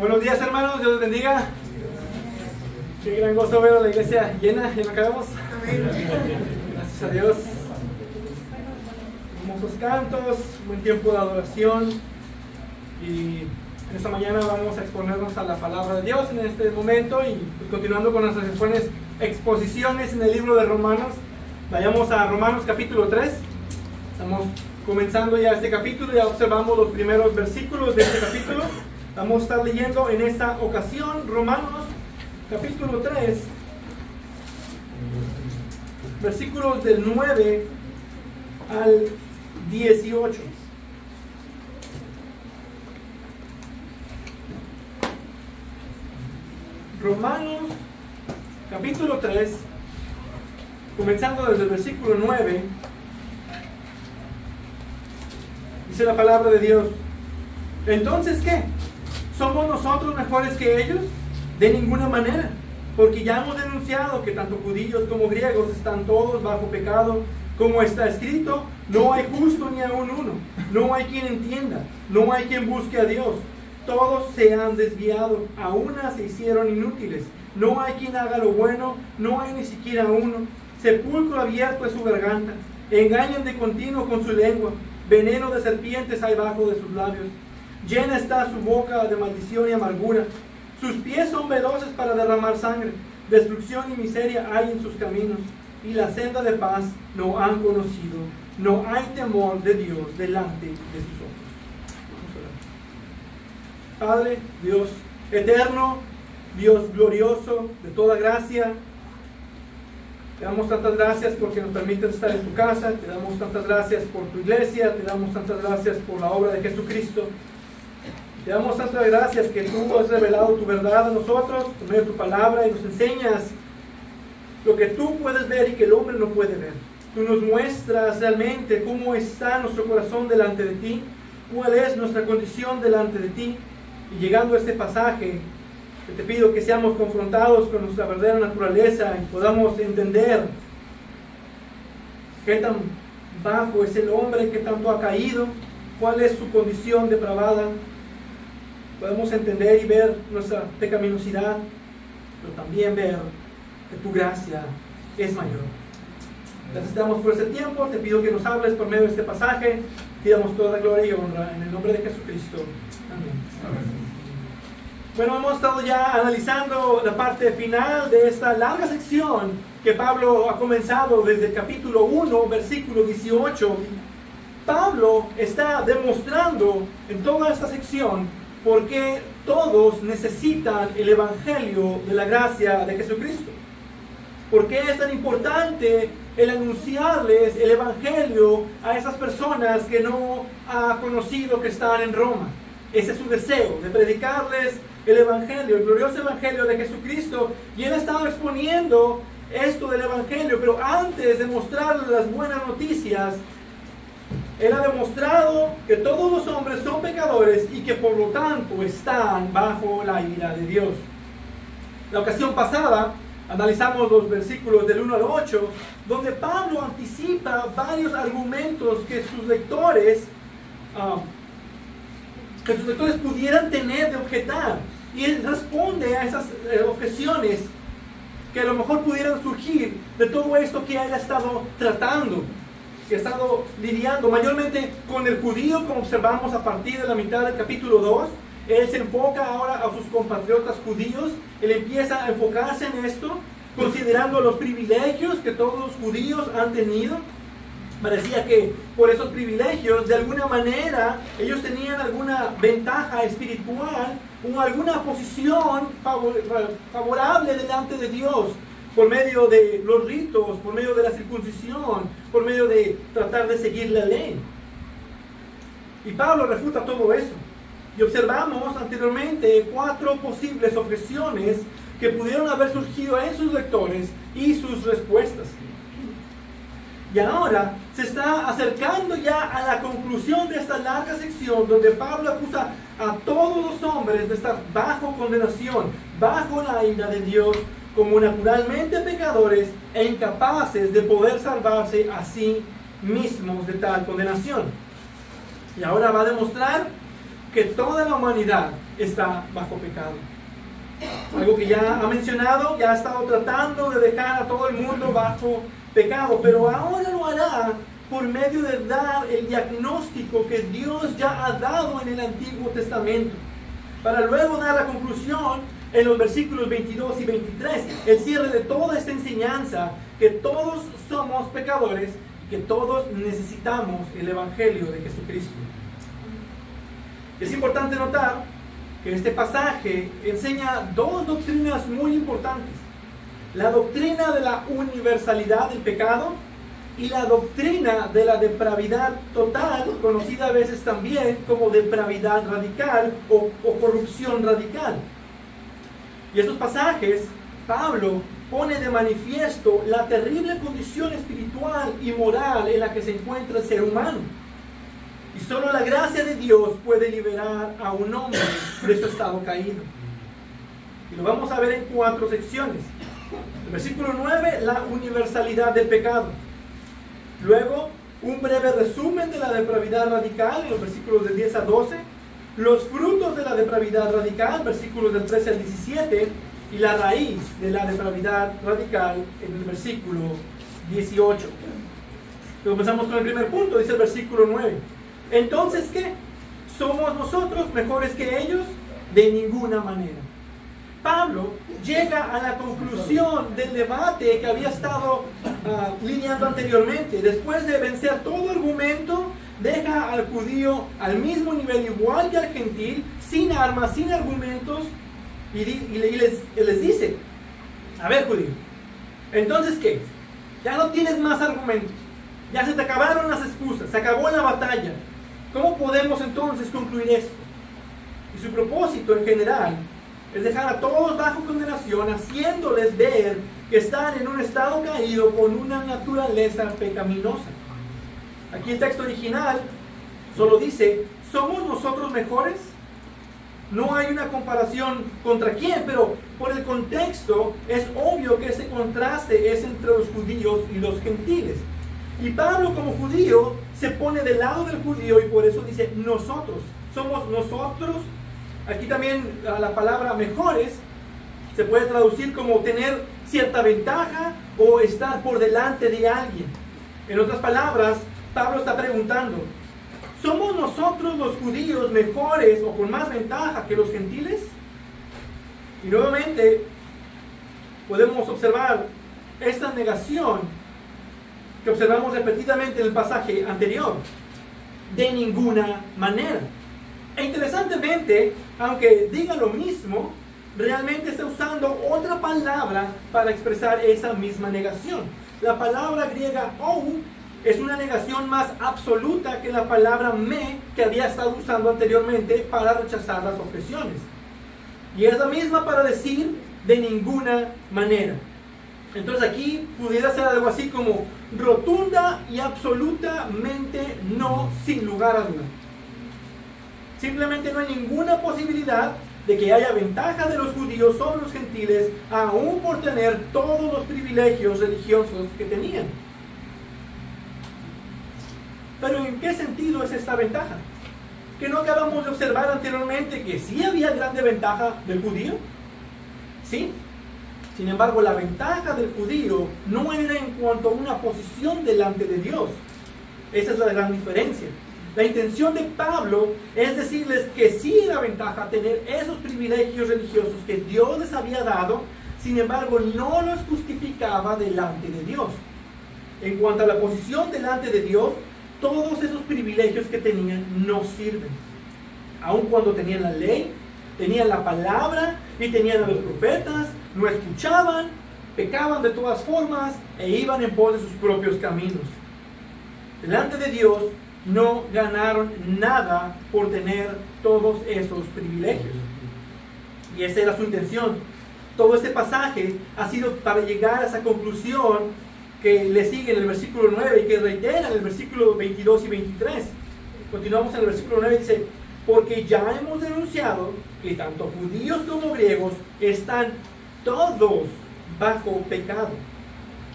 Buenos días, hermanos, Dios les bendiga. Qué gran gozo ver a la iglesia llena, ya no acabamos. Gracias a Dios. Hermosos cantos, buen tiempo de adoración. Y en esta mañana vamos a exponernos a la palabra de Dios en este momento. Y pues, continuando con nuestras exposiciones en el libro de Romanos, vayamos a Romanos capítulo 3. Estamos comenzando ya este capítulo, ya observamos los primeros versículos de este capítulo. Vamos a estar leyendo en esta ocasión Romanos capítulo 3, versículos del 9 al 18. Romanos capítulo 3, comenzando desde el versículo 9, dice la palabra de Dios: ¿entonces qué? ¿Somos nosotros mejores que ellos? De ninguna manera, porque ya hemos denunciado que tanto judíos como griegos están todos bajo pecado, como está escrito: no hay justo ni aun uno, no hay quien entienda, no hay quien busque a Dios. Todos se han desviado, a una se hicieron inútiles, no hay quien haga lo bueno, no hay ni siquiera uno. Sepulcro abierto es su garganta, engañan de continuo con su lengua, veneno de serpientes hay bajo de sus labios. Llena está su boca de maldición y amargura, sus pies son veloces para derramar sangre, destrucción y miseria hay en sus caminos, y la senda de paz no han conocido, no hay temor de Dios delante de sus ojos. Padre, Dios eterno, Dios glorioso, de toda gracia, te damos tantas gracias porque nos permites estar en tu casa, te damos tantas gracias por tu iglesia, te damos tantas gracias por la obra de Jesucristo. Te damos tantas gracias que tú has revelado tu verdad a nosotros por medio de tu palabra y nos enseñas lo que tú puedes ver y que el hombre no puede ver. Tú nos muestras realmente cómo está nuestro corazón delante de ti, cuál es nuestra condición delante de ti. Y llegando a este pasaje, te pido que seamos confrontados con nuestra verdadera naturaleza y podamos entender qué tan bajo es el hombre, qué tanto ha caído, cuál es su condición depravada. Podemos entender y ver nuestra pecaminosidad, pero también ver que tu gracia es mayor. Gracias te damos por este tiempo, te pido que nos hables por medio de este pasaje, te damos toda gloria y honra en el nombre de Jesucristo. Amén. Amén. Bueno, hemos estado ya analizando la parte final de esta larga sección que Pablo ha comenzado desde el capítulo 1, versículo 18. Pablo está demostrando en toda esta sección por qué todos necesitan el evangelio de la gracia de Jesucristo. ¿Por qué es tan importante el anunciarles el evangelio a esas personas que no ha conocido que están en Roma? Ese es su deseo, de predicarles el evangelio, el glorioso evangelio de Jesucristo. Y él ha estado exponiendo esto del evangelio, pero antes de mostrarles las buenas noticias, él ha demostrado que todos los hombres son pecadores y que por lo tanto están bajo la ira de Dios. La ocasión pasada analizamos los versículos del 1 al 8, donde Pablo anticipa varios argumentos que sus lectores pudieran tener de objetar. Y él responde a esas objeciones que a lo mejor pudieran surgir de todo esto que él ha estado tratando, que ha estado lidiando mayormente con el judío, como observamos a partir de la mitad del capítulo 2. Él se enfoca ahora a sus compatriotas judíos, él empieza a enfocarse en esto, considerando los privilegios que todos los judíos han tenido. Parecía que por esos privilegios, de alguna manera, ellos tenían alguna ventaja espiritual o alguna posición favorable delante de Dios, por medio de los ritos, por medio de la circuncisión, por medio de tratar de seguir la ley. Y Pablo refuta todo eso. Y observamos anteriormente 4 posibles objeciones que pudieron haber surgido en sus lectores y sus respuestas. Y ahora se está acercando ya a la conclusión de esta larga sección donde Pablo acusa a todos los hombres de estar bajo condenación, bajo la ira de Dios, como naturalmente pecadores e incapaces de poder salvarse a sí mismos de tal condenación. Y ahora va a demostrar que toda la humanidad está bajo pecado. Algo que ya ha mencionado, ya ha estado tratando de dejar a todo el mundo bajo pecado, pero ahora lo hará por medio de dar el diagnóstico que Dios ya ha dado en el Antiguo Testamento, para luego dar la conclusión en los versículos 22 y 23, el cierre de toda esta enseñanza, que todos somos pecadores y que todos necesitamos el Evangelio de Jesucristo. Es importante notar que este pasaje enseña dos doctrinas muy importantes: la doctrina de la universalidad del pecado y la doctrina de la depravidad total, conocida a veces también como depravidad radical o corrupción radical. Y estos pasajes, Pablo pone de manifiesto la terrible condición espiritual y moral en la que se encuentra el ser humano. Y solo la gracia de Dios puede liberar a un hombre de su estado caído. Y lo vamos a ver en 4 secciones. El versículo 9, la universalidad del pecado. Luego, un breve resumen de la depravidad radical en los versículos del 10 a 12. Los frutos de la depravidad radical, versículos del 13 al 17. Y la raíz de la depravidad radical en el versículo 18. Comenzamos con el primer punto, dice el versículo 9. Entonces, ¿qué? ¿Somos nosotros mejores que ellos? De ninguna manera. Pablo llega a la conclusión del debate que había estado lidiando anteriormente. Después de vencer todo argumento, deja al judío al mismo nivel, igual que al gentil, sin armas, sin argumentos, y les dice: a ver, judío, entonces ¿qué? Ya no tienes más argumentos, ya se te acabaron las excusas, se acabó la batalla. ¿Cómo podemos entonces concluir esto? Y su propósito en general es dejar a todos bajo condenación, haciéndoles ver que están en un estado caído con una naturaleza pecaminosa. Aquí el texto original solo dice: ¿somos nosotros mejores? No hay una comparación contra quién, pero por el contexto es obvio que ese contraste es entre los judíos y los gentiles. Y Pablo, como judío, se pone del lado del judío y por eso dice nosotros. Somos nosotros. Aquí también la palabra mejores se puede traducir como tener cierta ventaja o estar por delante de alguien. En otras palabras, Pablo está preguntando: ¿somos nosotros los judíos mejores o con más ventaja que los gentiles? Y nuevamente podemos observar esta negación que observamos repetidamente en el pasaje anterior: de ninguna manera. E interesantemente, aunque diga lo mismo, realmente está usando otra palabra para expresar esa misma negación. La palabra griega ou es una negación más absoluta que la palabra me, que había estado usando anteriormente para rechazar las objeciones. Y es la misma para decir de ninguna manera. Entonces aquí pudiera ser algo así como rotunda y absolutamente no, sin lugar a duda. Simplemente no hay ninguna posibilidad de que haya ventaja de los judíos sobre los gentiles, aún por tener todos los privilegios religiosos que tenían. Pero ¿en qué sentido es esta ventaja? ¿Que no acabamos de observar anteriormente que sí había grande ventaja del judío? Sí. Sin embargo, la ventaja del judío no era en cuanto a una posición delante de Dios. Esa es la gran diferencia. La intención de Pablo es decirles que sí era ventaja tener esos privilegios religiosos que Dios les había dado, sin embargo no los justificaba delante de Dios. En cuanto a la posición delante de Dios, todos esos privilegios que tenían no sirven. Aun cuando tenían la ley, tenían la palabra y tenían a los profetas, no escuchaban, pecaban de todas formas e iban en pos de sus propios caminos. Delante de Dios no ganaron nada por tener todos esos privilegios. Y esa era su intención. Todo este pasaje ha sido para llegar a esa conclusión que le sigue en el versículo 9 y que reitera en el versículo 22 y 23. Continuamos en el versículo 9, dice: porque ya hemos denunciado que tanto judíos como griegos están todos bajo pecado.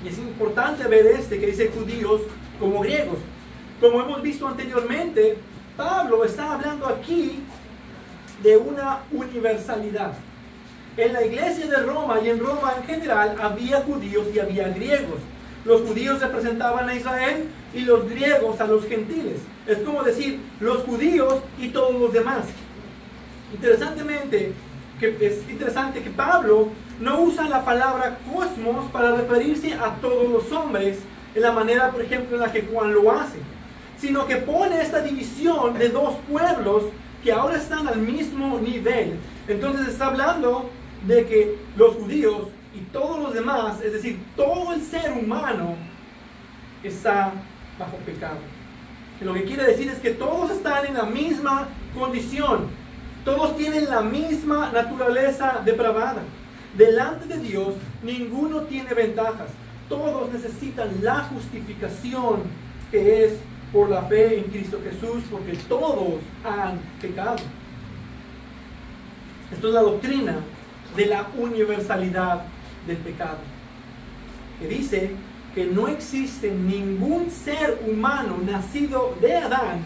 Y es importante ver que dice judíos como griegos. Como hemos visto anteriormente, Pablo está hablando aquí de una universalidad. En la iglesia de Roma y en Roma en general había judíos y había griegos. Los judíos representaban a Israel y los griegos a los gentiles. Es como decir, los judíos y todos los demás. Es interesante que Pablo no usa la palabra cosmos para referirse a todos los hombres en la manera, por ejemplo, en la que Juan lo hace, sino que pone esta división de dos pueblos que ahora están al mismo nivel. Entonces está hablando de que los judíos y todos los demás, es decir, todo el ser humano está bajo pecado. Y lo que quiere decir es que todos están en la misma condición, todos tienen la misma naturaleza depravada. Delante de Dios ninguno tiene ventajas, todos necesitan la justificación que es por la fe en Cristo Jesús, porque todos han pecado. Esto es la doctrina de la universalidad del pecado, que dice que no existe ningún ser humano nacido de Adán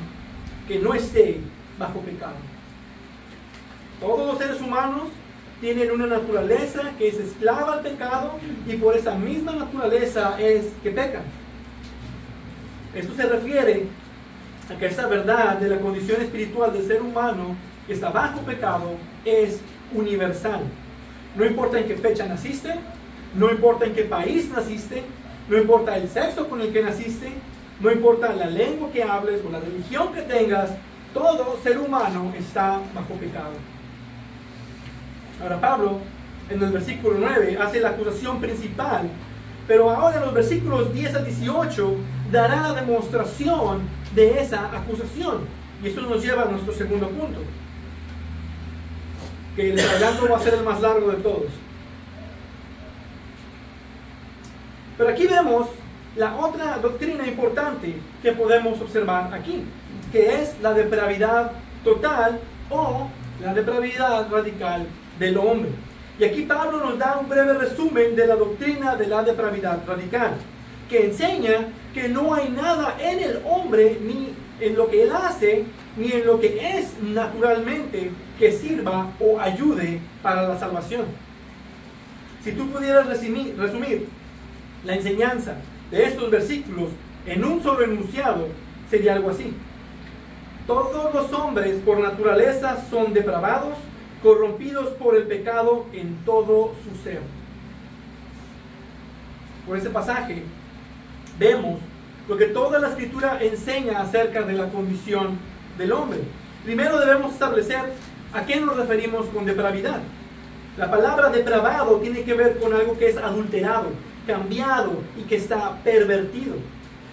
que no esté bajo pecado. Todos los seres humanos tienen una naturaleza que es esclava al pecado y por esa misma naturaleza es que pecan. Esto se refiere a que esa verdad de la condición espiritual del ser humano que está bajo pecado es universal. No importa en qué fecha naciste, no importa en qué país naciste, no importa el sexo con el que naciste, no importa la lengua que hables o la religión que tengas, todo ser humano está bajo pecado. Ahora Pablo, en el versículo 9, hace la acusación principal, pero ahora en los versículos 10 a 18 dará la demostración de esa acusación. Y esto nos lleva a nuestro segundo punto, que el adelanto va a ser el más largo de todos. Pero aquí vemos la otra doctrina importante que podemos observar aquí, que es la depravidad total o la depravidad radical del hombre. Y aquí Pablo nos da un breve resumen de la doctrina de la depravidad radical, que enseña que no hay nada en el hombre, ni en lo que él hace, ni en lo que es naturalmente, que sirva o ayude para la salvación. Si tú pudieras resumir la enseñanza de estos versículos en un solo enunciado, sería algo así: todos los hombres por naturaleza son depravados, corrompidos por el pecado en todo su ser. Por ese pasaje vemos lo que toda la Escritura enseña acerca de la condición del hombre. Primero debemos establecer a qué nos referimos con depravidad. La palabra depravado tiene que ver con algo que es adulterado, cambiado y que está pervertido.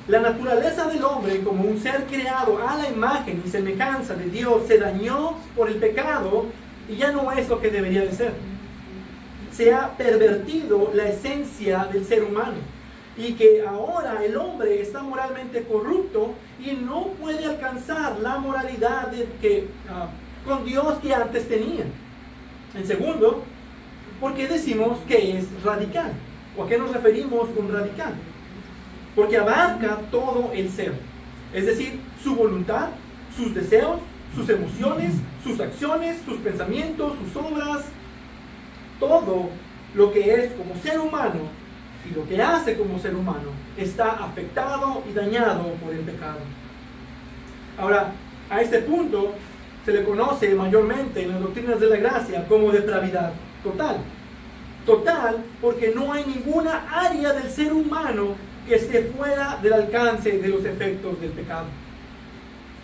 La naturaleza del hombre, como un ser creado a la imagen y semejanza de Dios, se dañó por el pecado y ya no es lo que debería de ser. Se ha pervertido la esencia del ser humano, y que ahora el hombre está moralmente corrupto y no puede alcanzar la moralidad con Dios que antes tenía. En segundo, ¿por qué decimos que es radical? ¿O a qué nos referimos con radical? Porque abarca todo el ser, es decir, su voluntad, sus deseos, sus emociones, sus acciones, sus pensamientos, sus obras, todo lo que es como ser humano y lo que hace como ser humano está afectado y dañado por el pecado. Ahora, a este punto se le conoce mayormente en las doctrinas de la gracia como depravidad total. Total porque no hay ninguna área del ser humano que esté fuera del alcance de los efectos del pecado.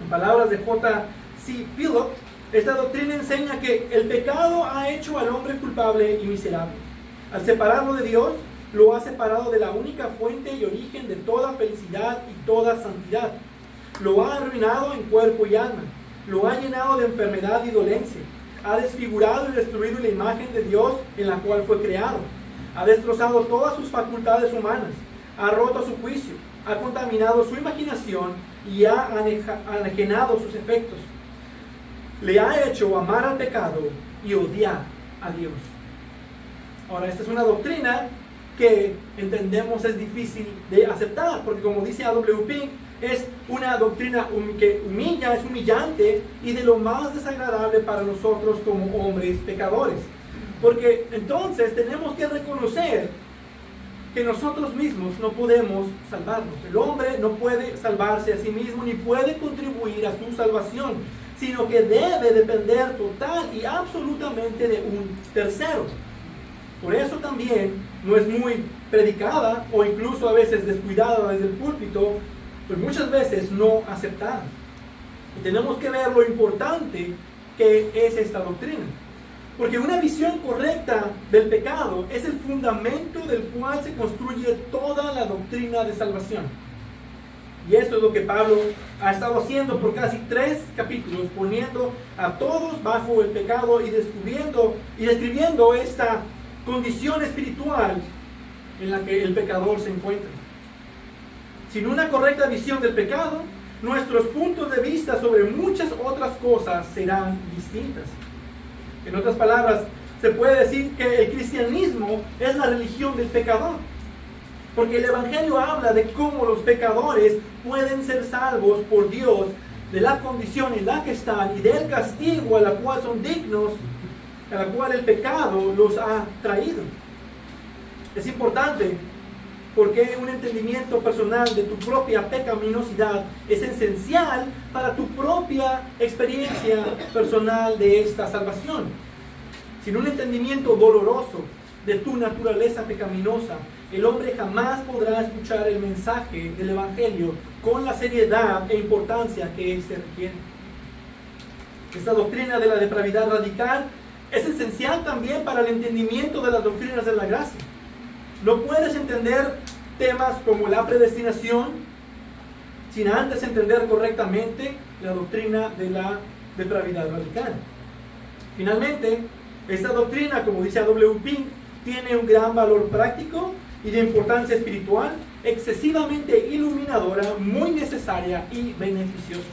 En palabras de J.C. Phillip, esta doctrina enseña que el pecado ha hecho al hombre culpable y miserable. Al separarlo de Dios, lo ha separado de la única fuente y origen de toda felicidad y toda santidad. Lo ha arruinado en cuerpo y alma. Lo ha llenado de enfermedad y dolencia. Ha desfigurado y destruido la imagen de Dios en la cual fue creado. Ha destrozado todas sus facultades humanas. Ha roto su juicio. Ha contaminado su imaginación y ha enajenado sus efectos. Le ha hecho amar al pecado y odiar a Dios. Ahora, esta es una doctrina que entendemos es difícil de aceptar, porque como dice A.W. Pink, Es una doctrina que humilla, es humillante y de lo más desagradable para nosotros como hombres pecadores. Porque entonces tenemos que reconocer que nosotros mismos no podemos salvarnos. El hombre no puede salvarse a sí mismo ni puede contribuir a su salvación, sino que debe depender total y absolutamente de un tercero. Por eso también no es muy predicada o incluso a veces descuidada desde el púlpito, pues muchas veces no aceptada. Y tenemos que ver lo importante que es esta doctrina. Porque una visión correcta del pecado es el fundamento del cual se construye toda la doctrina de salvación. Y eso es lo que Pablo ha estado haciendo por casi 3 capítulos, poniendo a todos bajo el pecado y describiendo esta condición espiritual en la que el pecador se encuentra. Sin una correcta visión del pecado, nuestros puntos de vista sobre muchas otras cosas serán distintas. En otras palabras, se puede decir que el cristianismo es la religión del pecador. Porque el Evangelio habla de cómo los pecadores pueden ser salvos por Dios de la condición en la que están y del castigo a la cual son dignos, a la cual el pecado los ha traído. Es importante porque un entendimiento personal de tu propia pecaminosidad es esencial para tu propia experiencia personal de esta salvación. Sin un entendimiento doloroso de tu naturaleza pecaminosa, el hombre jamás podrá escuchar el mensaje del Evangelio con la seriedad e importancia que éste requiere. Esta doctrina de la depravidad radical es esencial también para el entendimiento de las doctrinas de la gracia. No puedes entender temas como la predestinación sin antes entender correctamente la doctrina de la depravidad radical. Finalmente, esta doctrina, como dice A.W. Pink, tiene un gran valor práctico y de importancia espiritual, excesivamente iluminadora, muy necesaria y beneficiosa.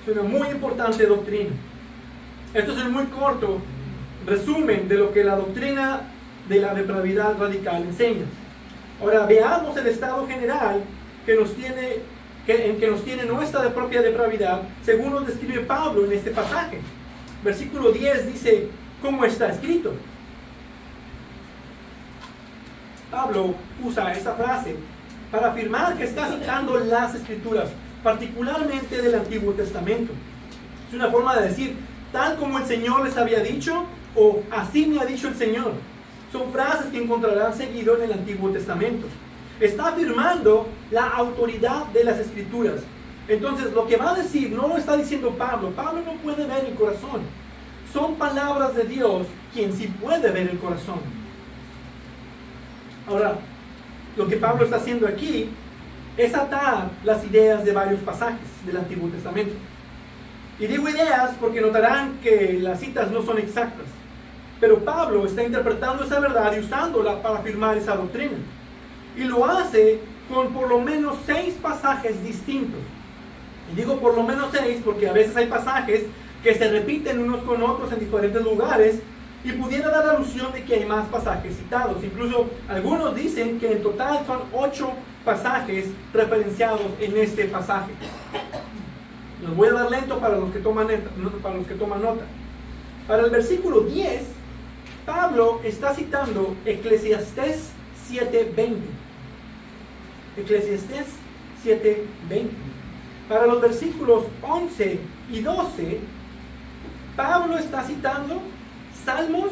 Es una muy importante doctrina. Esto es un muy corto resumen de lo que la doctrina de la depravidad radical enseña. Ahora veamos el estado general que nos tiene nuestra propia depravidad, según nos describe Pablo en este pasaje. Versículo 10 dice, ¿cómo está escrito? Pablo usa esta frase para afirmar que está citando las Escrituras, particularmente del Antiguo Testamento. Es una forma de decir, tal como el Señor les había dicho, o así me ha dicho el Señor. Son frases que encontrarán seguido en el Antiguo Testamento. Está afirmando la autoridad de las Escrituras. Entonces, lo que va a decir no lo está diciendo Pablo. Pablo no puede ver el corazón. Son palabras de Dios quien sí puede ver el corazón. Ahora, lo que Pablo está haciendo aquí es atar las ideas de varios pasajes del Antiguo Testamento. Y digo ideas porque notarán que las citas no son exactas. Pero Pablo está interpretando esa verdad y usándola para afirmar esa doctrina. Y lo hace con por lo menos 6 pasajes distintos. Y digo por lo menos 6 porque a veces hay pasajes que se repiten unos con otros en diferentes lugares y pudiera dar alusión de que hay más pasajes citados. Incluso algunos dicen que en total son 8 pasajes referenciados en este pasaje. Los voy a dar lento para los que toman nota. Para el versículo 10, Pablo está citando Eclesiastés 7:20. Eclesiastés 7:20. Para los versículos 11 y 12, Pablo está citando Salmos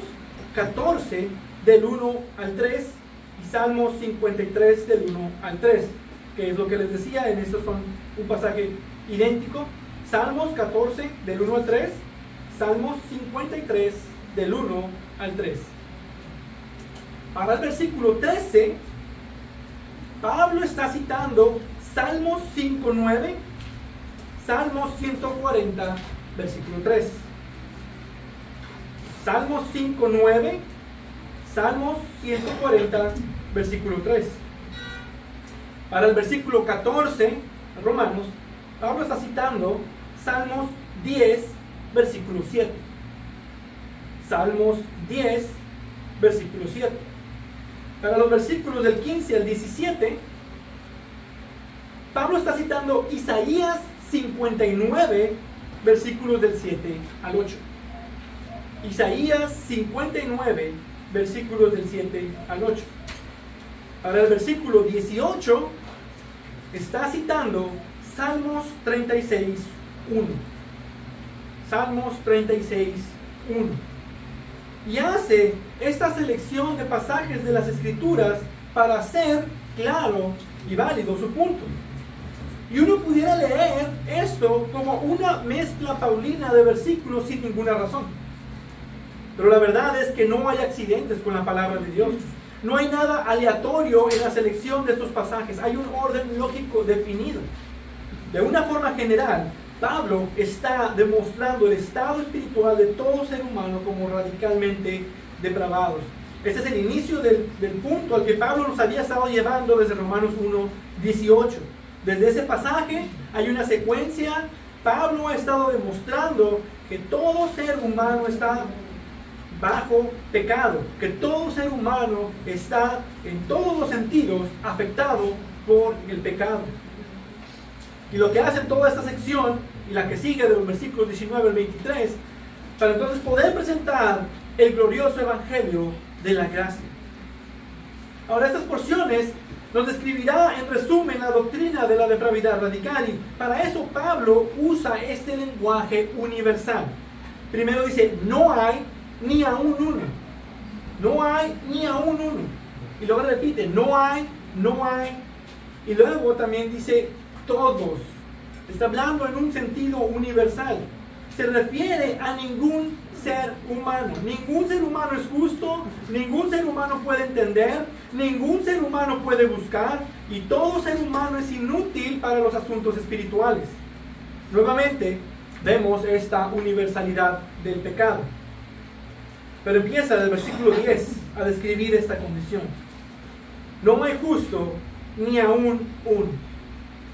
14 del 1 al 3 y Salmos 53 del 1 al 3, que es lo que les decía, en estos son un pasaje idéntico. Salmos 14 del 1 al 3, Salmos 53 del 1 al 3. Para el versículo 13, Pablo está citando Salmos 5:9, Salmos 140, versículo 3. Salmos 5:9, Salmos 140, versículo 3. Para el versículo 14, Romanos, Pablo está citando Salmos 10, versículo 7. Salmos 10, versículo 7. Para los versículos del 15 al 17, Pablo está citando Isaías 59, versículos del 7 al 8. Isaías 59, versículos del 7 al 8. Ahora el versículo 18 está citando Salmos 36, 1. Salmos 36, 1. Y hace esta selección de pasajes de las Escrituras para hacer claro y válido su punto. Y uno pudiera leer esto como una mezcla paulina de versículos sin ninguna razón. Pero la verdad es que no hay accidentes con la palabra de Dios. No hay nada aleatorio en la selección de estos pasajes. Hay un orden lógico definido. De una forma general, Pablo está demostrando el estado espiritual de todo ser humano como radicalmente depravados. Este es el inicio del punto al que Pablo nos había estado llevando desde Romanos 1, 18. Desde ese pasaje hay una secuencia. Pablo ha estado demostrando que todo ser humano está bajo pecado, que todo ser humano está en todos los sentidos afectado por el pecado. Y lo que hace en toda esta sección y la que sigue de los versículos 19 al 23, para entonces poder presentar el glorioso evangelio de la gracia. Ahora, estas porciones nos describirá en resumen la doctrina de la depravidad radical, y para eso Pablo usa este lenguaje universal. Primero dice, no hay ni aún uno. No hay ni aún uno. Y luego repite, no hay, no hay. Y luego también dice, todos. Está hablando en un sentido universal. Se refiere a ningún ser humano. Ningún ser humano es justo, ningún ser humano puede entender, ningún ser humano puede buscar, y todo ser humano es inútil para los asuntos espirituales. Nuevamente, vemos esta universalidad del pecado. Pero empieza el versículo 10 a describir esta condición. No hay justo ni aún uno.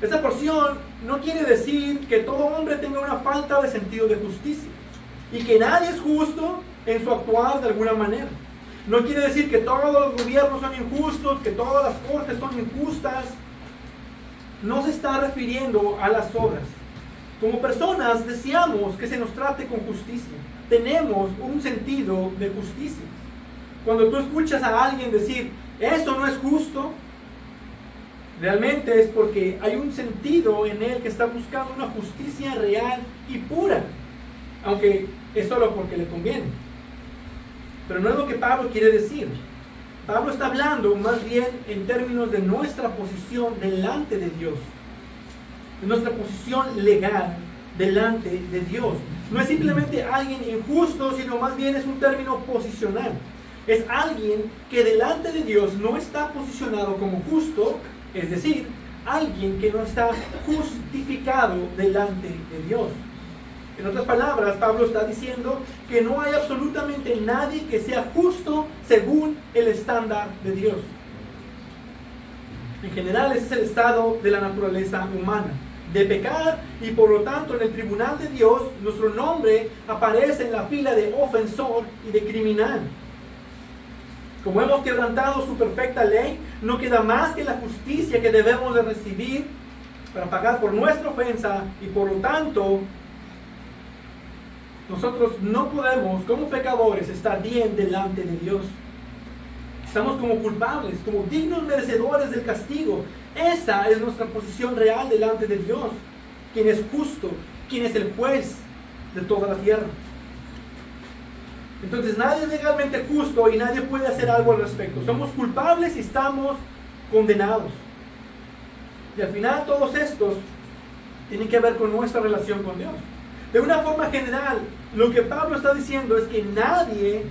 Esta porción no quiere decir que todo hombre tenga una falta de sentido de justicia y que nadie es justo en su actuar de alguna manera. No quiere decir que todos los gobiernos son injustos, que todas las cortes son injustas. No se está refiriendo a las obras. Como personas deseamos que se nos trate con justicia. Tenemos un sentido de justicia. Cuando tú escuchas a alguien decir, eso no es justo, realmente es porque hay un sentido en él que está buscando una justicia real y pura, aunque es solo porque le conviene. Pero no es lo que Pablo quiere decir. Pablo está hablando más bien en términos de nuestra posición delante de Dios, de nuestra posición legal delante de Dios. No es simplemente alguien injusto, sino más bien es un término posicional. Es alguien que delante de Dios no está posicionado como justo, es decir, alguien que no está justificado delante de Dios. En otras palabras, Pablo está diciendo que no hay absolutamente nadie que sea justo según el estándar de Dios. En general, ese es el estado de la naturaleza humana, de pecar, y por lo tanto en el tribunal de Dios nuestro nombre aparece en la fila de ofensor y de criminal. Como hemos quebrantado su perfecta ley, no queda más que la justicia que debemos de recibir para pagar por nuestra ofensa, y por lo tanto nosotros no podemos como pecadores estar bien delante de Dios. Estamos como culpables, como dignos merecedores del castigo. Esa es nuestra posición real delante de Dios, quien es justo, quien es el juez de toda la tierra. Entonces nadie es legalmente justo y nadie puede hacer algo al respecto. Somos culpables y estamos condenados. Y al final todos estos tienen que ver con nuestra relación con Dios. De una forma general, lo que Pablo está diciendo es que nadie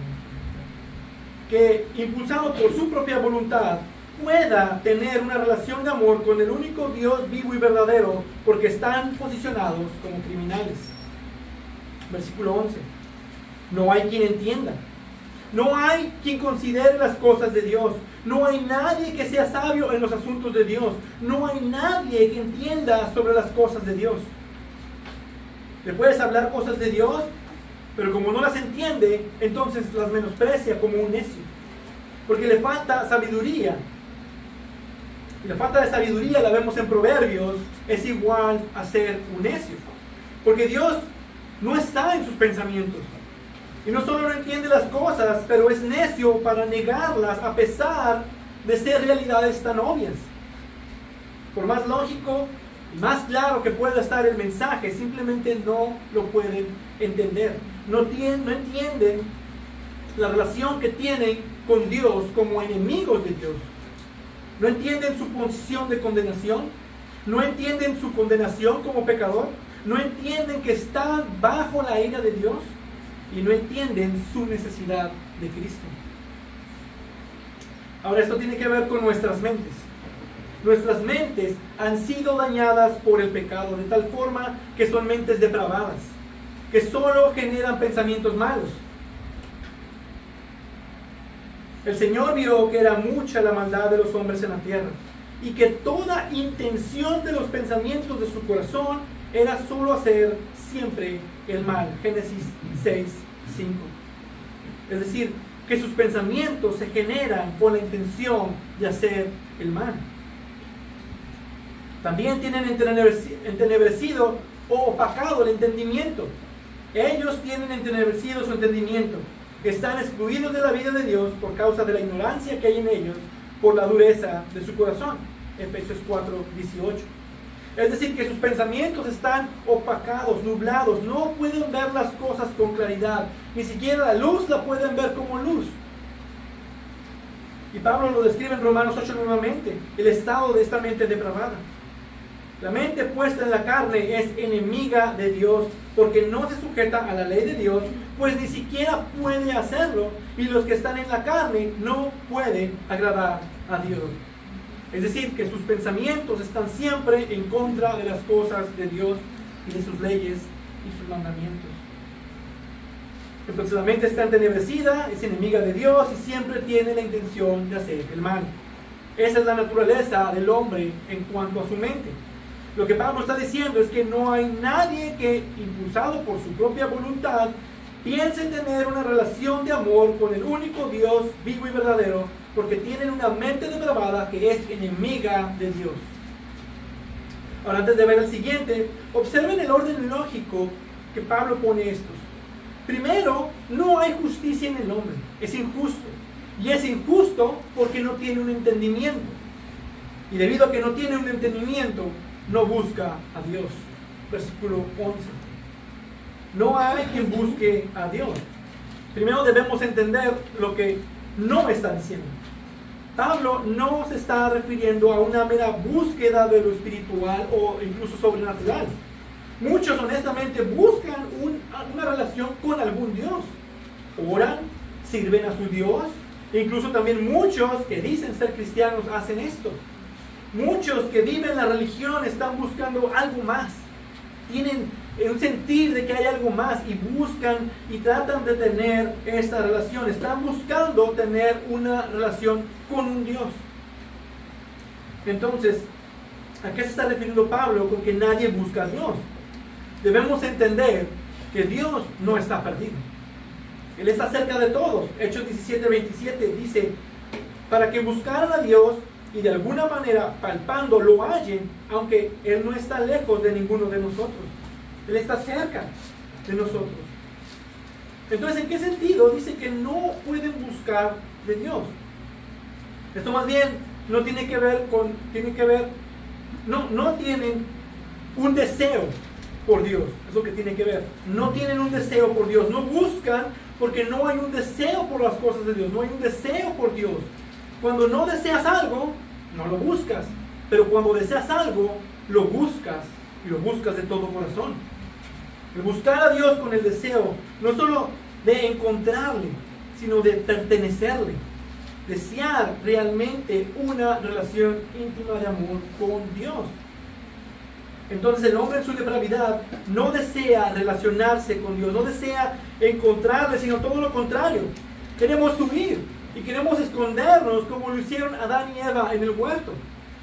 que, impulsado por su propia voluntad, pueda tener una relación de amor con el único Dios vivo y verdadero, porque están posicionados como criminales. Versículo 11. No hay quien entienda. No hay quien considere las cosas de Dios. No hay nadie que sea sabio en los asuntos de Dios. No hay nadie que entienda sobre las cosas de Dios. Le puedes hablar cosas de Dios, pero como no las entiende, entonces las menosprecia como un necio, porque le falta sabiduría. Y la falta de sabiduría, la vemos en Proverbios, es igual a ser un necio. Porque Dios no está en sus pensamientos. Y no solo no entiende las cosas, pero es necio para negarlas a pesar de ser realidades tan obvias. Por más lógico y más claro que pueda estar el mensaje, simplemente no lo pueden entender. No entienden la relación que tienen con Dios como enemigos de Dios. No entienden su posición de condenación. No entienden su condenación como pecador. No entienden que están bajo la ira de Dios. Y no entienden su necesidad de Cristo. Ahora, esto tiene que ver con nuestras mentes. Nuestras mentes han sido dañadas por el pecado, de tal forma que son mentes depravadas, que solo generan pensamientos malos. El Señor miró que era mucha la maldad de los hombres en la tierra, y que toda intención de los pensamientos de su corazón era solo hacer siempre el mal. Génesis 6:5. Es decir, que sus pensamientos se generan con la intención de hacer el mal. También tienen entenebrecido o opacado el entendimiento. Ellos tienen entenebrecido su entendimiento. Están excluidos de la vida de Dios por causa de la ignorancia que hay en ellos, por la dureza de su corazón. Efesios 4:18. Es decir, que sus pensamientos están opacados, nublados. No pueden ver las cosas con claridad. Ni siquiera la luz la pueden ver como luz. Y Pablo lo describe en Romanos 8 nuevamente. El estado de esta mente depravada. La mente puesta en la carne es enemiga de Dios, porque no se sujeta a la ley de Dios, pues ni siquiera puede hacerlo. Y los que están en la carne no pueden agradar a Dios. Es decir, que sus pensamientos están siempre en contra de las cosas de Dios y de sus leyes y sus mandamientos. Entonces la mente está entenebrecida, es enemiga de Dios y siempre tiene la intención de hacer el mal. Esa es la naturaleza del hombre en cuanto a su mente. Lo que Pablo está diciendo es que no hay nadie que, impulsado por su propia voluntad, piense en tener una relación de amor con el único Dios vivo y verdadero, porque tienen una mente depravada que es enemiga de Dios. Ahora, antes de ver el siguiente, observen el orden lógico que Pablo pone estos. Primero, no hay justicia en el hombre, es injusto. Y es injusto porque no tiene un entendimiento. Y debido a que no tiene un entendimiento, no busca a Dios. Versículo 11. No hay quien busque a Dios. Primero debemos entender lo que no está diciendo. Pablo no se está refiriendo a una mera búsqueda de lo espiritual o incluso sobrenatural. Muchos honestamente buscan una relación con algún Dios. Oran, sirven a su Dios. Incluso también muchos que dicen ser cristianos hacen esto. Muchos que viven la religión están buscando algo más. Tienen un sentir de que hay algo más y buscan y tratan de tener esta relación. Están buscando tener una relación con un Dios. Entonces, ¿a qué se está refiriendo Pablo con que nadie busca a Dios? Debemos entender que Dios no está perdido. Él está cerca de todos. Hechos 17:27 dice, para que buscaran a Dios y de alguna manera palpando lo hallen, aunque Él no está lejos de ninguno de nosotros. Él está cerca de nosotros. Entonces, ¿en qué sentido dice que no pueden buscar de Dios? Esto más bien no tiene que ver con, no tienen un deseo por Dios, es lo que tiene que ver. No tienen un deseo por Dios, no buscan porque no hay un deseo por las cosas de Dios, no hay un deseo por Dios. Cuando no deseas algo, no lo buscas, pero cuando deseas algo, lo buscas y lo buscas de todo corazón. El buscar a Dios con el deseo, no solo de encontrarle, sino de pertenecerle. Desear realmente una relación íntima de amor con Dios. Entonces el hombre en su depravidad no desea relacionarse con Dios, no desea encontrarle, sino todo lo contrario. Queremos subir y queremos escondernos como lo hicieron Adán y Eva en el huerto.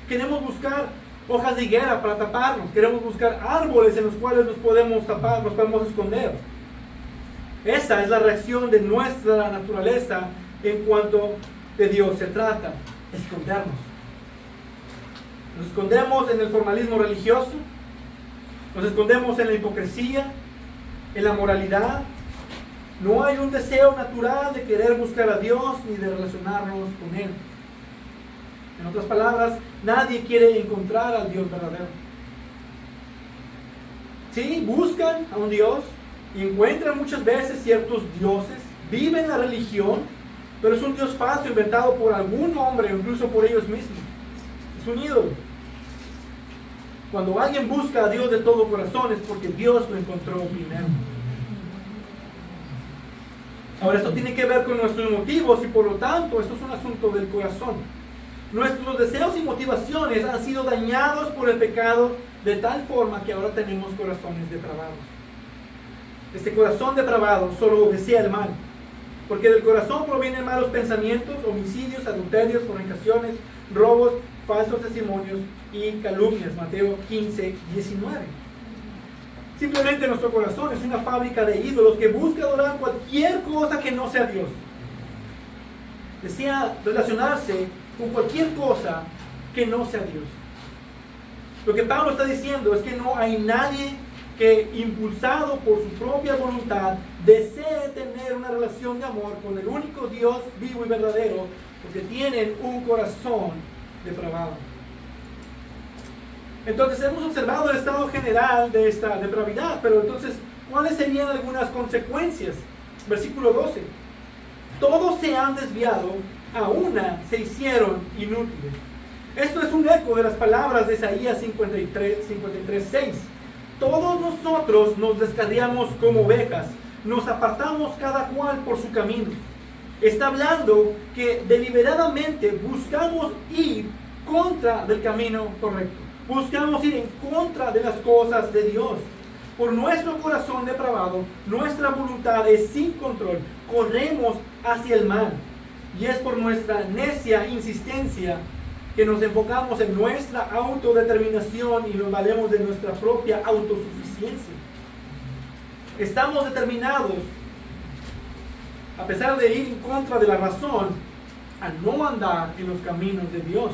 Queremos buscar hojas de higuera para taparnos, queremos buscar árboles en los cuales nos podemos tapar, nos podemos esconder. Esa es la reacción de nuestra naturaleza en cuanto de Dios se trata, escondernos. Nos escondemos en el formalismo religioso, nos escondemos en la hipocresía, en la moralidad. No hay un deseo natural de querer buscar a Dios ni de relacionarnos con Él. En otras palabras, nadie quiere encontrar al Dios verdadero. Sí, buscan a un Dios y encuentran muchas veces ciertos dioses, viven la religión, pero es un Dios falso inventado por algún hombre, incluso por ellos mismos. Es un ídolo. Cuando alguien busca a Dios de todo corazón es porque Dios lo encontró primero. Ahora, esto tiene que ver con nuestros motivos y por lo tanto esto es un asunto del corazón. Nuestros deseos y motivaciones han sido dañados por el pecado de tal forma que ahora tenemos corazones depravados. Este corazón depravado solo desea el mal, porque del corazón provienen malos pensamientos, homicidios, adulterios, fornicaciones, robos, falsos testimonios y calumnias. Mateo 15, 19. Simplemente nuestro corazón es una fábrica de ídolos que busca adorar cualquier cosa que no sea Dios. Desea relacionarse con cualquier cosa que no sea Dios. Lo que Pablo está diciendo es que no hay nadie que, impulsado por su propia voluntad, desee tener una relación de amor con el único Dios vivo y verdadero, porque tienen un corazón depravado. Entonces hemos observado el estado general de esta depravidad, pero entonces, ¿cuáles serían algunas consecuencias? Versículo 12. Todos se han desviado, a una se hicieron inútiles. Esto es un eco de las palabras de Isaías 53:6. Todos nosotros nos descarriamos como ovejas, nos apartamos cada cual por su camino. Está hablando que deliberadamente buscamos ir contra del camino correcto. Buscamos ir en contra de las cosas de Dios. Por nuestro corazón depravado, nuestra voluntad es sin control. Corremos hacia el mal. Y es por nuestra necia insistencia que nos enfocamos en nuestra autodeterminación y nos valemos de nuestra propia autosuficiencia. Estamos determinados, a pesar de ir en contra de la razón, a no andar en los caminos de Dios.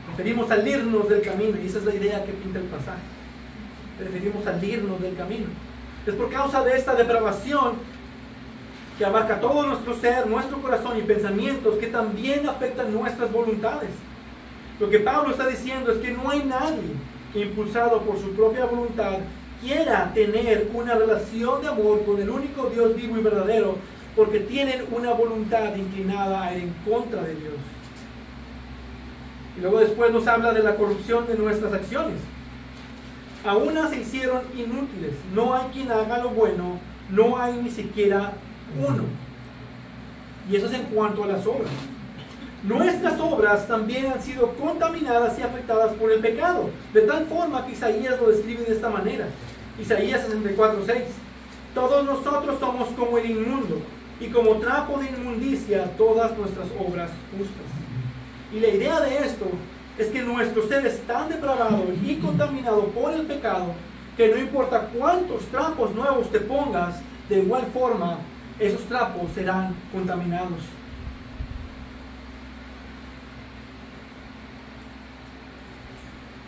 Preferimos salirnos del camino, y esa es la idea que pinta el pasaje. Preferimos salirnos del camino. Es por causa de esta depravación que abarca todo nuestro ser, nuestro corazón y pensamientos, que también afectan nuestras voluntades. Lo que Pablo está diciendo es que no hay nadie que, impulsado por su propia voluntad, quiera tener una relación de amor con el único Dios vivo y verdadero, porque tienen una voluntad inclinada a ir en contra de Dios. Y luego después nos habla de la corrupción de nuestras acciones. A una se hicieron inútiles. No hay quien haga lo bueno, no hay ni siquiera uno. Y eso es en cuanto a las obras. Nuestras obras también han sido contaminadas y afectadas por el pecado, de tal forma que Isaías lo describe de esta manera. Isaías 64:6. Todos nosotros somos como el inmundo, y como trapo de inmundicia todas nuestras obras justas. Y la idea de esto es que nuestro ser es tan depravado y contaminado por el pecado que no importa cuántos trapos nuevos te pongas, de igual forma esos trapos serán contaminados.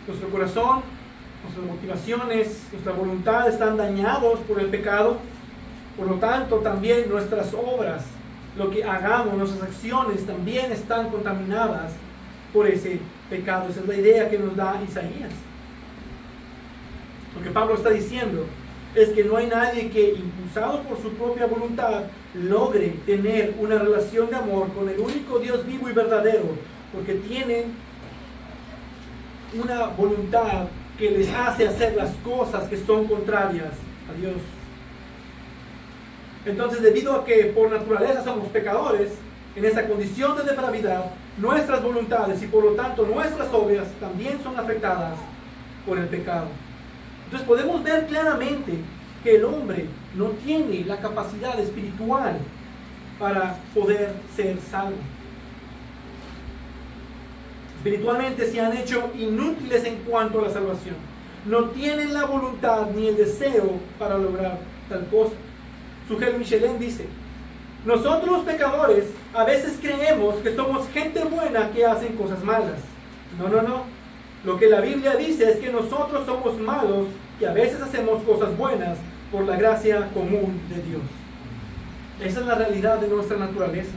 Nuestro corazón, nuestras motivaciones, nuestra voluntad están dañados por el pecado. Por lo tanto, también nuestras obras, lo que hagamos, nuestras acciones también están contaminadas por ese pecado. Esa es la idea que nos da Isaías. Lo que Pablo está diciendo es que no hay nadie que, impulsado por su propia voluntad, logre tener una relación de amor con el único Dios vivo y verdadero, porque tienen una voluntad que les hace hacer las cosas que son contrarias a Dios. Entonces, debido a que por naturaleza somos pecadores, en esa condición de depravidad, nuestras voluntades y por lo tanto nuestras obras también son afectadas por el pecado. Entonces podemos ver claramente que el hombre no tiene la capacidad espiritual para poder ser salvo. Espiritualmente se han hecho inútiles en cuanto a la salvación. No tienen la voluntad ni el deseo para lograr tal cosa. Sujel Michelin dice: nosotros los pecadores a veces creemos que somos gente buena que hacen cosas malas. No. Lo que la Biblia dice es que nosotros somos malos y a veces hacemos cosas buenas por la gracia común de Dios. Esa es la realidad de nuestra naturaleza.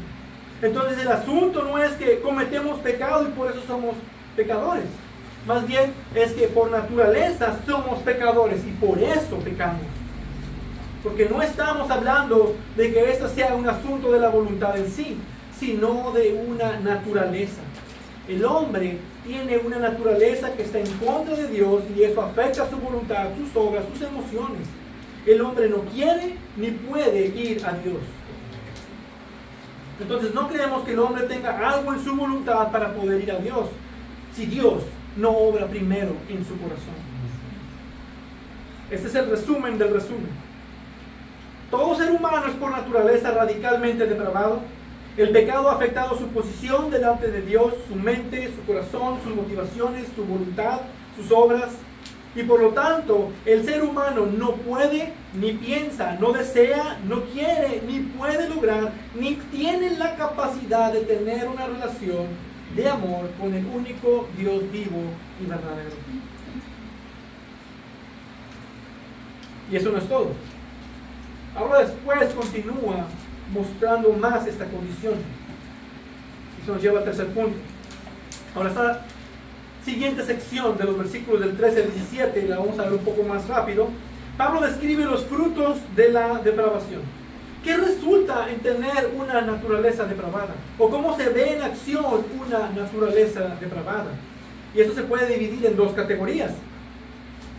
Entonces el asunto no es que cometemos pecado y por eso somos pecadores. Más bien es que por naturaleza somos pecadores y por eso pecamos. Porque no estamos hablando de que esto sea un asunto de la voluntad en sí, sino de una naturaleza. El hombre tiene una naturaleza que está en contra de Dios y eso afecta su voluntad, sus obras, sus emociones. El hombre no quiere ni puede ir a Dios. Entonces no creemos que el hombre tenga algo en su voluntad para poder ir a Dios, si Dios no obra primero en su corazón. Este es el resumen del resumen. Todo ser humano es por naturaleza radicalmente depravado. El pecado ha afectado su posición delante de Dios, su mente, su corazón, sus motivaciones, su voluntad, sus obras. Y por lo tanto, el ser humano no puede, ni piensa, no desea, no quiere, ni puede lograr, ni tiene la capacidad de tener una relación de amor con el único Dios vivo y verdadero. Y eso no es todo. Ahora después continúa mostrando más esta condición. Eso nos lleva al tercer punto. Ahora esta siguiente sección de los versículos del 13 al 17, la vamos a ver un poco más rápido. Pablo describe los frutos de la depravación. ¿Qué resulta en tener una naturaleza depravada? ¿O cómo se ve en acción una naturaleza depravada? Y eso se puede dividir en dos categorías: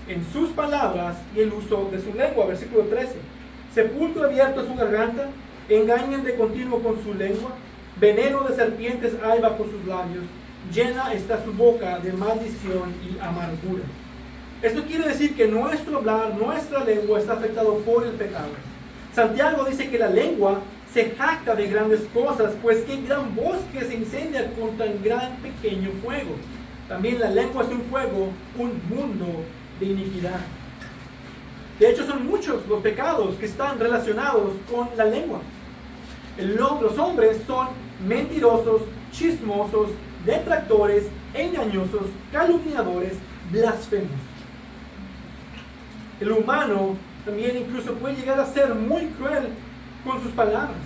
en sus palabras y el uso de su lengua. Versículo 13. Sepulcro abierto es su garganta, engañan de continuo con su lengua, veneno de serpientes hay bajo sus labios, llena está su boca de maldición y amargura. Esto quiere decir que nuestro hablar, nuestra lengua está afectado por el pecado. Santiago dice que la lengua se jacta de grandes cosas, pues qué gran bosque se incendia con tan gran pequeño fuego. También la lengua es un fuego, un mundo de iniquidad. De hecho, son muchos los pecados que están relacionados con la lengua. Los hombres son mentirosos, chismosos, detractores, engañosos, calumniadores, blasfemos. El humano también incluso puede llegar a ser muy cruel con sus palabras.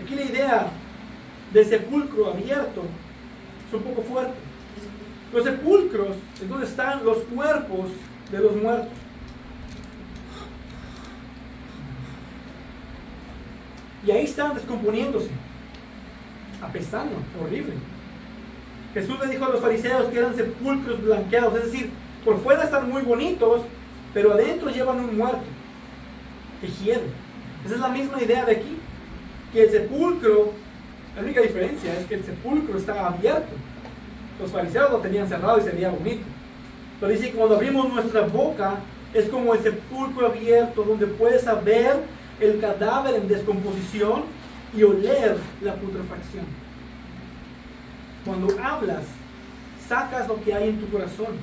Aquí la idea del sepulcro abierto es un poco fuerte. Los sepulcros es donde están los cuerpos de los muertos. Y ahí están descomponiéndose, apestando, horrible. Jesús le dijo a los fariseos que eran sepulcros blanqueados, es decir, por fuera están muy bonitos, pero adentro llevan un muerto que hiede. Esa es la misma idea de aquí, que el sepulcro, la única diferencia es que el sepulcro estaba abierto. Los fariseos lo tenían cerrado y se veía bonito. Pero dice que cuando abrimos nuestra boca es como el sepulcro abierto, donde puedes ver el cadáver en descomposición y oler la putrefacción. Cuando hablas, sacas lo que hay en tu corazón,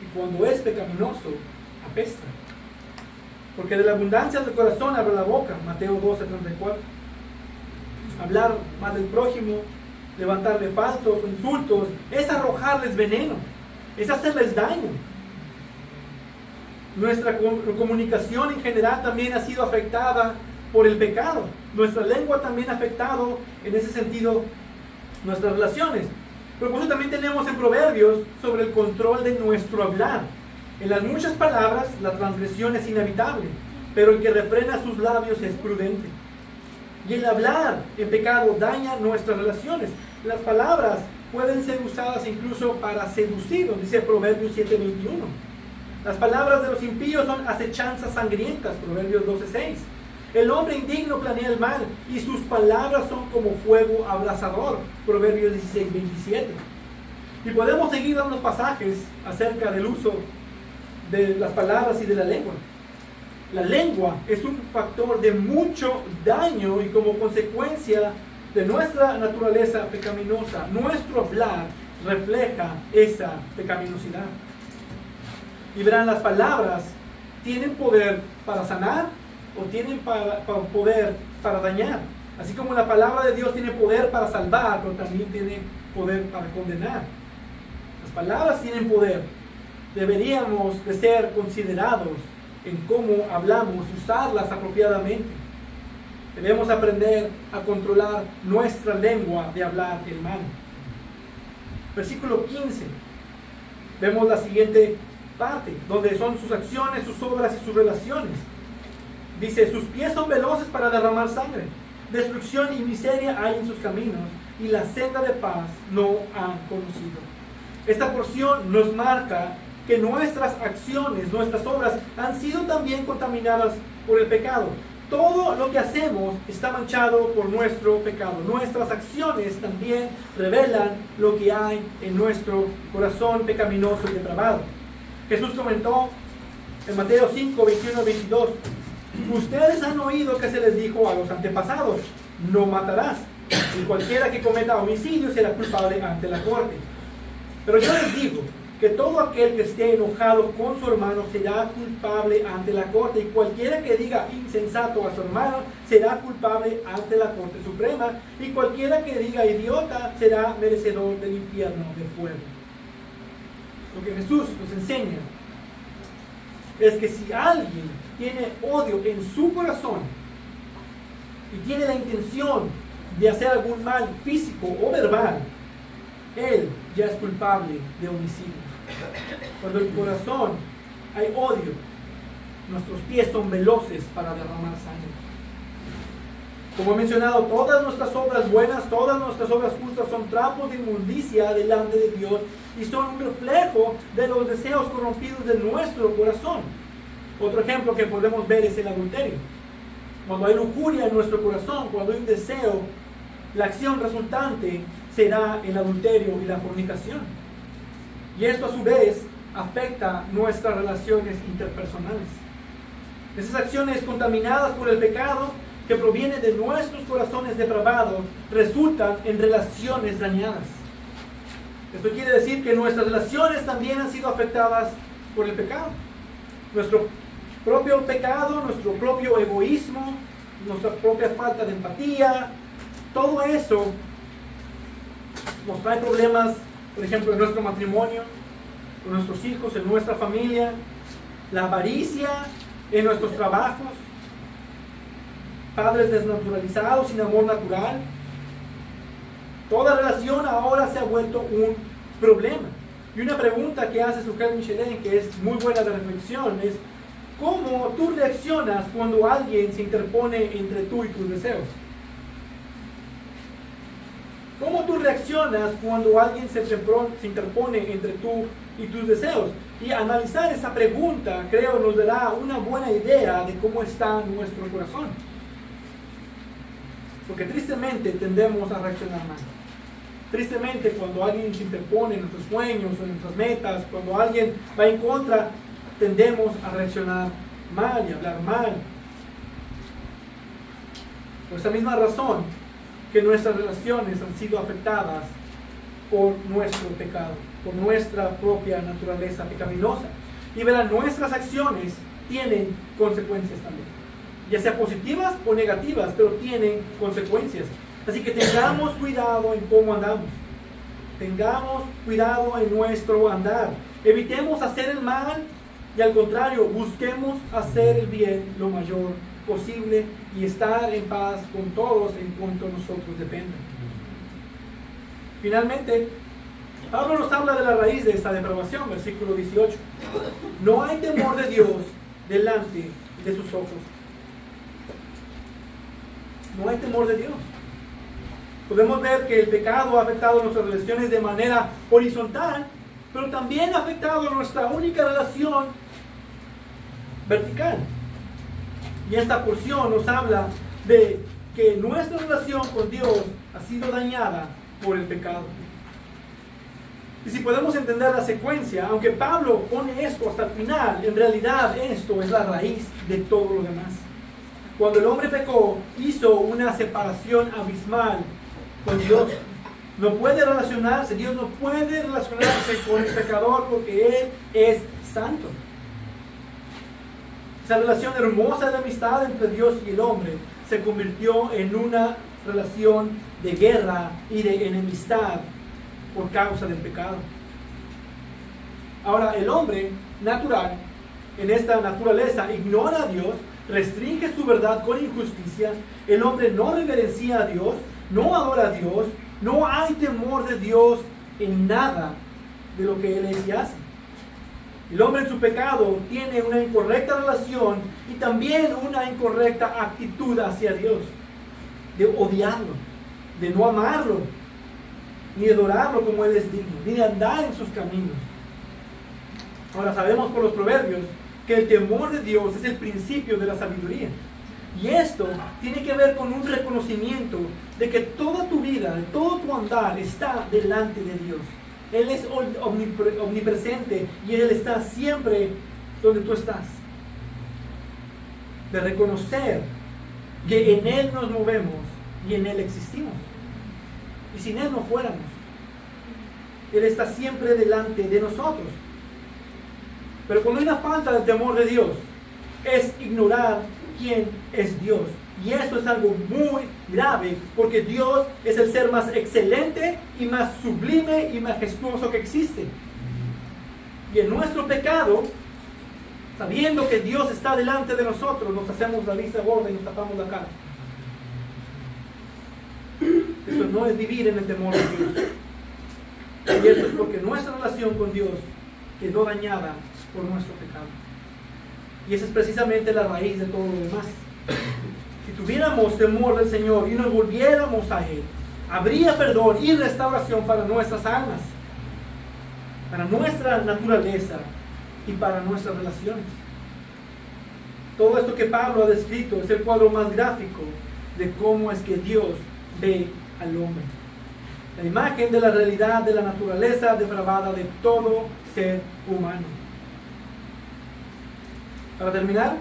y cuando es pecaminoso, apesta. Porque de la abundancia del corazón habla la boca, Mateo 12:34. Hablar mal del prójimo, levantarle falsos o insultos, es arrojarles veneno, es hacerles daño. Nuestra comunicación en general también ha sido afectada por el pecado. Nuestra lengua también ha afectado en ese sentido nuestras relaciones. Pero por eso también tenemos en Proverbios sobre el control de nuestro hablar. En las muchas palabras la transgresión es inevitable, pero el que refrena sus labios es prudente. Y el hablar en pecado daña nuestras relaciones. Las palabras pueden ser usadas incluso para seducir, dice Proverbios 7:21. Las palabras de los impíos son acechanzas sangrientas, Proverbios 12:6. El hombre indigno planea el mal y sus palabras son como fuego abrasador, Proverbios 16:27. Y podemos seguir dando pasajes acerca del uso de las palabras y de la lengua. La lengua es un factor de mucho daño y como consecuencia de nuestra naturaleza pecaminosa, nuestro hablar refleja esa pecaminosidad. Y verán, las palabras tienen poder para sanar o tienen poder para dañar. Así como la palabra de Dios tiene poder para salvar, pero también tiene poder para condenar. Las palabras tienen poder. Deberíamos de ser considerados en cómo hablamos y usarlas apropiadamente. Debemos aprender a controlar nuestra lengua de hablar el mal. Versículo 15. Vemos la siguiente parte, donde son sus acciones, sus obras y sus relaciones. Dice, sus pies son veloces para derramar sangre. Destrucción y miseria hay en sus caminos, y la senda de paz no han conocido. Esta porción nos marca que nuestras acciones, nuestras obras han sido también contaminadas por el pecado. Todo lo que hacemos está manchado por nuestro pecado. Nuestras acciones también revelan lo que hay en nuestro corazón pecaminoso y depravado. Jesús comentó en Mateo 5, 21 y 22, ustedes han oído que se les dijo a los antepasados, no matarás, y cualquiera que cometa homicidio será culpable ante la corte. Pero yo les digo que todo aquel que esté enojado con su hermano será culpable ante la corte, y cualquiera que diga insensato a su hermano será culpable ante la Corte Suprema, y cualquiera que diga idiota será merecedor del infierno de fuego. Lo que Jesús nos enseña es que si alguien tiene odio en su corazón y tiene la intención de hacer algún mal físico o verbal, él ya es culpable de homicidio. Cuando en el corazón hay odio, nuestros pies son veloces para derramar sangre. Como he mencionado, todas nuestras obras buenas, todas nuestras obras justas son trapos de inmundicia delante de Dios y son un reflejo de los deseos corrompidos de nuestro corazón. Otro ejemplo que podemos ver es el adulterio. Cuando hay lujuria en nuestro corazón, cuando hay un deseo, la acción resultante será el adulterio y la fornicación. Y esto a su vez afecta nuestras relaciones interpersonales. Esas acciones contaminadas por el pecado que provienen de nuestros corazones depravados resultan en relaciones dañadas. Esto quiere decir que nuestras relaciones también han sido afectadas por el pecado. Nuestro propio pecado, nuestro propio egoísmo, nuestra propia falta de empatía, todo eso nos trae problemas, por ejemplo, en nuestro matrimonio, con nuestros hijos, en nuestra familia, la avaricia en nuestros trabajos, padres desnaturalizados, sin amor natural. Toda relación ahora se ha vuelto un problema. Y una pregunta que hace Suchet Michelin, que es muy buena de reflexión, es ¿cómo tú reaccionas cuando alguien se interpone entre tú y tus deseos? ¿Cómo tú reaccionas cuando alguien se interpone entre tú y tus deseos? Y analizar esa pregunta, creo, nos dará una buena idea de cómo está nuestro corazón. Porque tristemente tendemos a reaccionar mal. Tristemente, cuando alguien se interpone en nuestros sueños o en nuestras metas, cuando alguien va en contra, tendemos a reaccionar mal y hablar mal. Por esa misma razón que nuestras relaciones han sido afectadas por nuestro pecado, por nuestra propia naturaleza pecaminosa. Y verán, nuestras acciones tienen consecuencias también, ya sea positivas o negativas, pero tienen consecuencias. Así que tengamos cuidado en cómo andamos. Tengamos cuidado en nuestro andar. Evitemos hacer el mal y al contrario, busquemos hacer el bien lo mayor posible y estar en paz con todos en cuanto a nosotros dependa. Finalmente, Pablo nos habla de la raíz de esta depravación, versículo 18. No hay temor de Dios delante de sus ojos. No hay temor de Dios. Podemos ver que el pecado ha afectado nuestras relaciones de manera horizontal, pero también ha afectado nuestra única relación vertical. Y esta porción nos habla de que nuestra relación con Dios ha sido dañada por el pecado. Y si podemos entender la secuencia, aunque Pablo pone esto hasta el final, en realidad esto es la raíz de todo lo demás. Cuando el hombre pecó, hizo una separación abismal con Dios. No puede relacionarse, Dios no puede relacionarse con el pecador porque Él es santo. Esa relación hermosa de amistad entre Dios y el hombre se convirtió en una relación de guerra y de enemistad por causa del pecado. Ahora, el hombre natural, en esta naturaleza, ignora a Dios, restringe su verdad con injusticia. El hombre no reverencia a Dios, no adora a Dios, no hay temor de Dios en nada de lo que Él es y hace. El hombre en su pecado tiene una incorrecta relación y también una incorrecta actitud hacia Dios, de odiarlo, de no amarlo, ni adorarlo como Él es digno, ni de andar en sus caminos. Ahora sabemos por los proverbios que el temor de Dios es el principio de la sabiduría. Y esto tiene que ver con un reconocimiento de que toda tu vida, todo tu andar está delante de Dios. Él es omnipresente y Él está siempre donde tú estás. De reconocer que en Él nos movemos y en Él existimos. Y sin Él no fuéramos. Él está siempre delante de nosotros. Pero cuando hay una falta de temor de Dios, es ignorar quién es Dios. Y eso es algo muy grave, porque Dios es el ser más excelente y más sublime y majestuoso que existe. Y en nuestro pecado, sabiendo que Dios está delante de nosotros, nos hacemos la vista gorda y nos tapamos la cara. Eso no es vivir en el temor de Dios. Y eso es porque nuestra relación con Dios quedó dañada por nuestro pecado. Y esa es precisamente la raíz de todo lo demás. Si tuviéramos temor del Señor y nos volviéramos a Él, habría perdón y restauración para nuestras almas, para nuestra naturaleza y para nuestras relaciones. Todo esto que Pablo ha descrito es el cuadro más gráfico de cómo es que Dios ve al hombre. La imagen de la realidad de la naturaleza depravada de todo ser humano. Para terminar,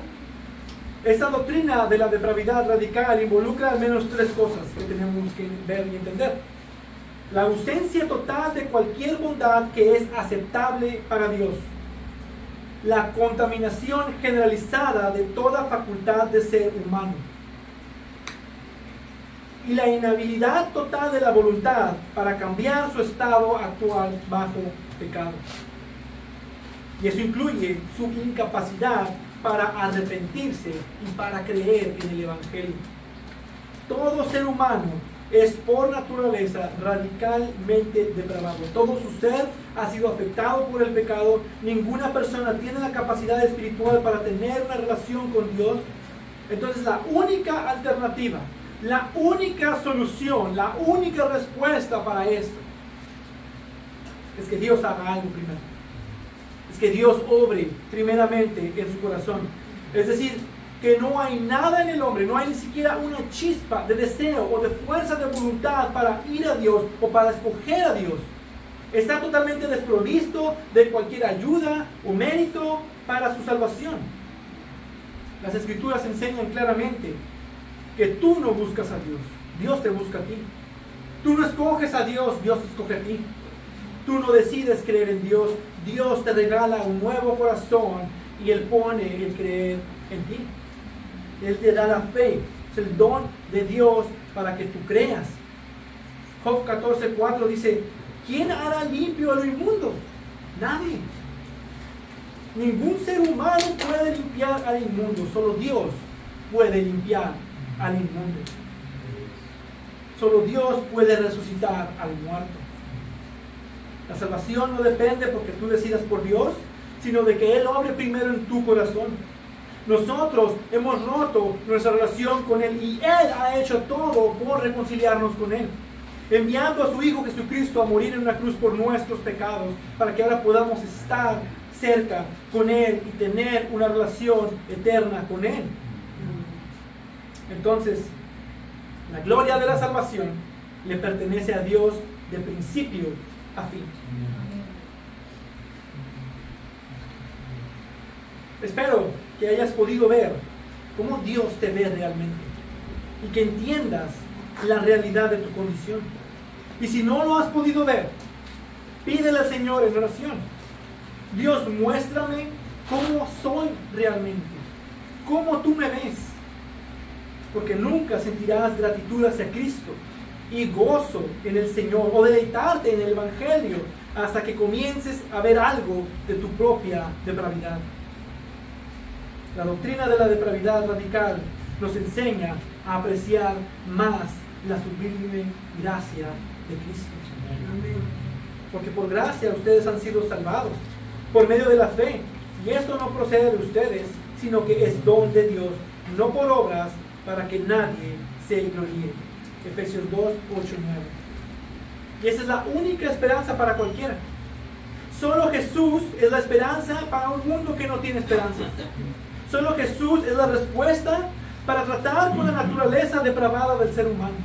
esta doctrina de la depravidad radical involucra al menos tres cosas que tenemos que ver y entender. La ausencia total de cualquier bondad que es aceptable para Dios. La contaminación generalizada de toda facultad de ser humano. Y la inhabilidad total de la voluntad para cambiar su estado actual bajo pecado. Y eso incluye su incapacidad para arrepentirse y para creer en el Evangelio. Todo ser humano es por naturaleza radicalmente depravado. Todo su ser ha sido afectado por el pecado. Ninguna persona tiene la capacidad espiritual para tener una relación con Dios. Entonces la única alternativa, la única solución, la única respuesta para esto es que Dios haga algo primero. Es que Dios obre primeramente en su corazón. Es decir, que no hay nada en el hombre, no hay ni siquiera una chispa de deseo o de fuerza de voluntad para ir a Dios o para escoger a Dios. Está totalmente desprovisto de cualquier ayuda o mérito para su salvación. Las Escrituras enseñan claramente que tú no buscas a Dios, Dios te busca a ti. Tú no escoges a Dios, Dios te escoge a ti. Tú no decides creer en Dios, Dios te regala un nuevo corazón y Él pone el creer en ti. Él te da la fe, es el don de Dios para que tú creas. Job 14:4 dice, ¿quién hará limpio a lo inmundo? Nadie. Ningún ser humano puede limpiar al inmundo, solo Dios puede limpiar al inmundo. Solo Dios puede resucitar al muerto. La salvación no depende porque tú decidas por Dios, sino de que Él obre primero en tu corazón. Nosotros hemos roto nuestra relación con Él y Él ha hecho todo por reconciliarnos con Él, enviando a su Hijo Jesucristo a morir en una cruz por nuestros pecados, para que ahora podamos estar cerca con Él y tener una relación eterna con Él. Entonces, la gloria de la salvación le pertenece a Dios de principio a fin. Espero que hayas podido ver cómo Dios te ve realmente y que entiendas la realidad de tu condición. Y si no lo has podido ver, pídele al Señor en oración. Dios, muéstrame cómo soy realmente, cómo tú me ves, porque nunca sentirás gratitud hacia Cristo y gozo en el Señor o deleitarte en el Evangelio hasta que comiences a ver algo de tu propia depravidad. La doctrina de la depravidad radical nos enseña a apreciar más la sublime gracia de Cristo. Porque por gracia ustedes han sido salvados por medio de la fe, y esto no procede de ustedes, sino que es don de Dios, no por obras, para que nadie se gloríe. Efesios 2, 8 y 9. Y esa es la única esperanza para cualquiera. Solo Jesús es la esperanza para un mundo que no tiene esperanza. Solo Jesús es la respuesta para tratar con la naturaleza depravada del ser humano.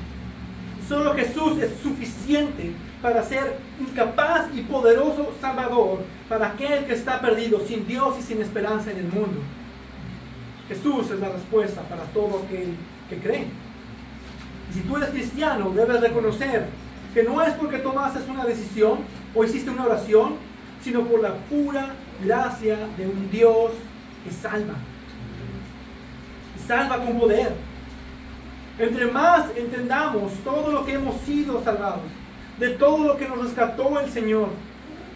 Solo Jesús es suficiente para ser incapaz y poderoso Salvador para aquel que está perdido, sin Dios y sin esperanza en el mundo. Jesús es la respuesta para todo aquel que cree. Y si tú eres cristiano, debes reconocer que no es porque tomaste una decisión o hiciste una oración, sino por la pura gracia de un Dios que salva. Y salva con poder. Entre más entendamos todo lo que hemos sido salvados, de todo lo que nos rescató el Señor,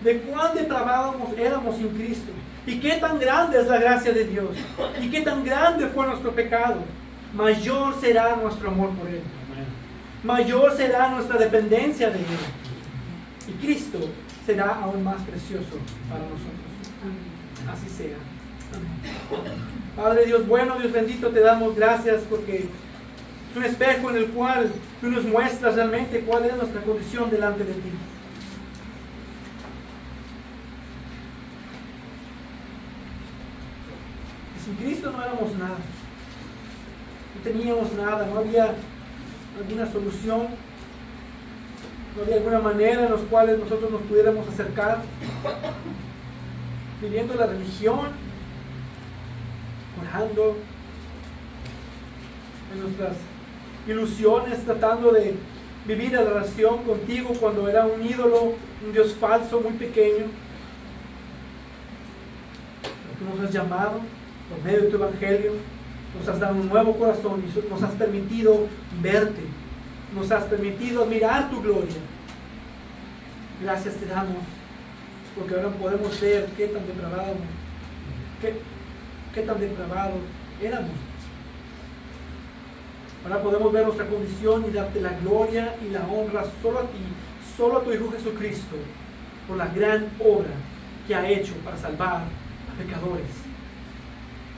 de cuán depravados éramos sin Cristo, y qué tan grande es la gracia de Dios, y qué tan grande fue nuestro pecado, mayor será nuestro amor por Él. Mayor será nuestra dependencia de Él. Y Cristo será aún más precioso para nosotros. Así sea. Amén. Padre Dios bueno, Dios bendito, te damos gracias porque es un espejo en el cual tú nos muestras realmente cuál es nuestra condición delante de ti. Y sin Cristo no éramos nada. No teníamos nada, no había alguna solución, no había alguna manera en la cual nosotros nos pudiéramos acercar, viviendo la religión, orando en nuestras ilusiones, tratando de vivir la relación contigo cuando era un ídolo, un Dios falso, muy pequeño. Tú nos has llamado por medio de tu Evangelio, nos has dado un nuevo corazón y nos has permitido verte, nos has permitido admirar tu gloria. Gracias te damos, porque ahora podemos ver qué tan depravados, qué tan depravados éramos. Ahora podemos ver nuestra condición y darte la gloria y la honra solo a ti, solo a tu Hijo Jesucristo, por la gran obra que ha hecho para salvar a pecadores.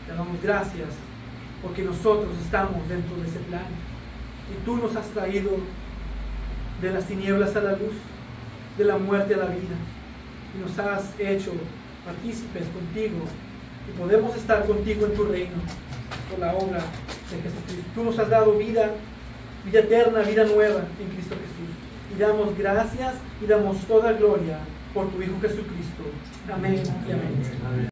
Te damos gracias porque nosotros estamos dentro de ese plan y tú nos has traído de las tinieblas a la luz, de la muerte a la vida, y nos has hecho partícipes contigo y podemos estar contigo en tu reino por la obra de Jesucristo. Tú nos has dado vida eterna, vida nueva en Cristo Jesús, y damos gracias y damos toda gloria por tu Hijo Jesucristo. Amén y amén.